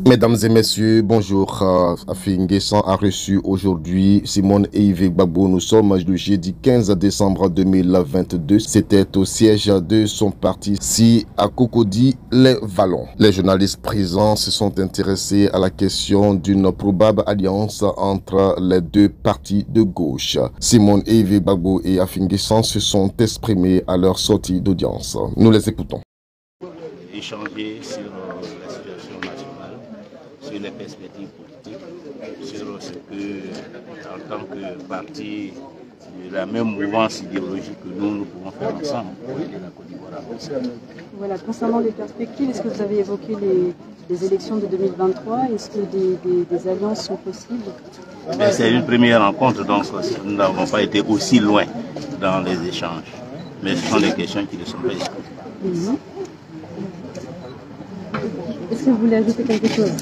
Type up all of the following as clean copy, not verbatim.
Mesdames et messieurs, bonjour. Afin Guessan a reçu aujourd'hui Simone et Yves Gbagbo. Nous sommes le jeudi 15 décembre 2022. C'était au siège de son parti, si à Cocody-les-Vallons. Les journalistes présents se sont intéressés à la question d'une probable alliance entre les deux partis de gauche. Simone et Yves Gbagbo et Afin Guessan se sont exprimés à leur sortie d'audience. Nous les écoutons. Échanger sur la situation nationale, sur les perspectives politiques, sur ce que, en tant que parti de la même mouvance idéologique que nous pouvons faire ensemble pour aider la Côte d'Ivoire à avancer. Voilà, concernant les perspectives, est-ce que vous avez évoqué les élections de 2023? Est-ce que des alliances sont possibles? C'est une première rencontre, donc nous n'avons pas été aussi loin dans les échanges. Mais ce sont des questions qui ne sont pas exclues. Est-ce que vous voulez ajouter quelque chose?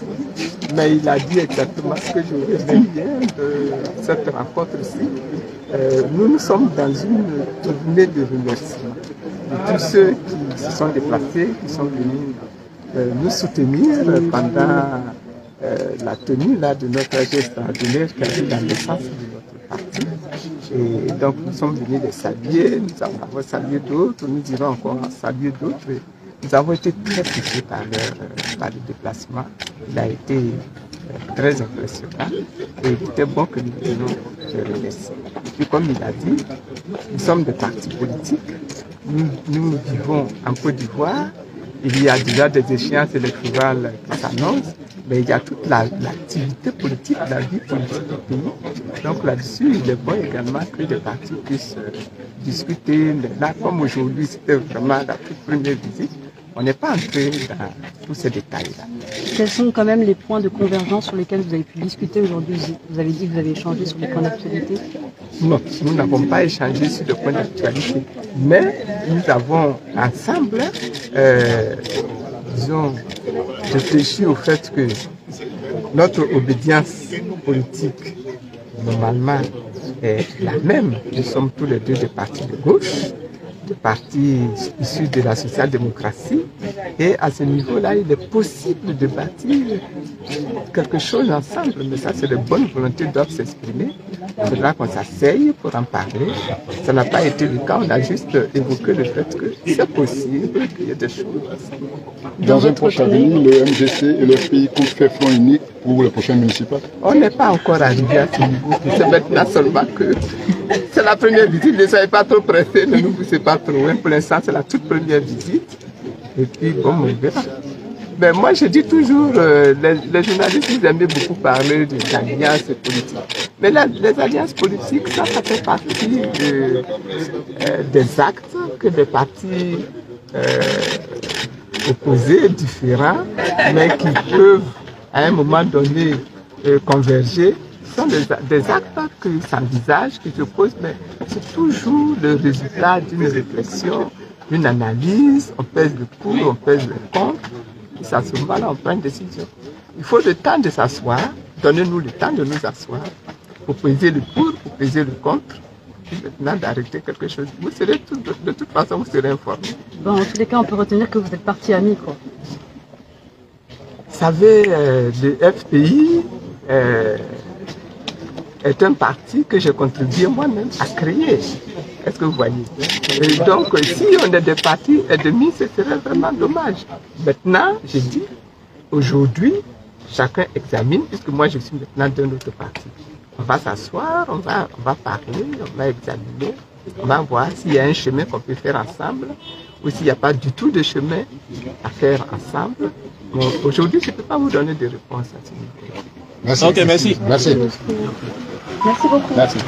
Mais il a dit exactement ce que je voulais dire de cette rencontre-ci. Nous sommes dans une tournée de remerciements de tous ceux qui se sont déplacés, qui sont venus nous soutenir pendant la tenue de notre AG extraordinaire qui a eu la naissance de notre parti. Et donc nous sommes venus les saluer, nous avons salué d'autres, nous irons encore saluer d'autres. Nous avons été très touchés par le déplacement. Il a été très impressionnant et il était bon que nous venions le remercier. Et puis comme il a dit, nous sommes des partis politiques. Nous vivons en Côte d'Ivoire. Il y a déjà des échéances électorales qui s'annoncent, mais il y a toute l'activité politique, la vie politique du pays. Donc là-dessus, il est bon également que les partis puissent discuter. Là, comme aujourd'hui, c'était vraiment la toute première visite, on n'est pas entré dans tous ces détails-là. Quels sont quand même les points de convergence sur lesquels vous avez pu discuter aujourd'hui? Vous avez dit que vous avez échangé sur les points d'actualité. Non, nous n'avons pas échangé sur les points d'actualité, mais nous avons ensemble, disons, réfléchi au fait que notre obédience politique, normalement, est la même. Nous sommes tous les deux des partis de gauche, des partis issus de la social-démocratie. Et à ce niveau-là, il est possible de bâtir quelque chose ensemble. Mais ça, c'est de bonne volonté doivent s'exprimer. Il faudra qu'on s'asseye pour en parler. Ça n'a pas été le cas. On a juste évoqué le fait que c'est possible qu'il y ait des choses ensemble. Dans un prochain avenir, le MGC et le FPI comptent faire front unique pour les prochaines municipales? On n'est pas encore arrivé à ce niveau. C'est maintenant seulement que c'est la première visite. Ne soyez pas trop pressés, ne nous poussez pas trop loin. Pour l'instant, c'est la toute première visite. Et puis, bon, on verra. Mais moi, je dis toujours, les journalistes, vous aimez beaucoup parler des alliances politiques. Mais les alliances politiques, ça fait partie des actes que des partis opposés, différents, mais qui peuvent, à un moment donné, converger. Ce sont des actes qui s'envisagent, qui se posent, mais c'est toujours le résultat d'une réflexion, d'une analyse. On pèse le pour, on pèse le contre. Et à ce moment-là, on prend une décision. Il faut le temps de s'asseoir. Donnez-nous le temps de nous asseoir pour peser le pour peser le contre. Et maintenant, d'arrêter quelque chose. Vous serez de toute façon, vous serez informés. Bon, en tous les cas, on peut retenir que vous êtes parti ami, quoi. Vous savez, le FPI est un parti que j'ai contribué moi-même à créer. Est-ce que vous voyez? Et donc, si on est des partis ennemis, ce serait vraiment dommage. Maintenant, je dis, aujourd'hui, chacun examine, puisque moi je suis maintenant d'un autre parti. On va s'asseoir, on va parler, on va examiner, on va voir s'il y a un chemin qu'on peut faire ensemble, ou s'il n'y a pas du tout de chemin à faire ensemble. Bon, aujourd'hui, je ne peux pas vous donner de réponses à ce niveau. Merci. Ok, merci. Merci. Merci beaucoup. Merci.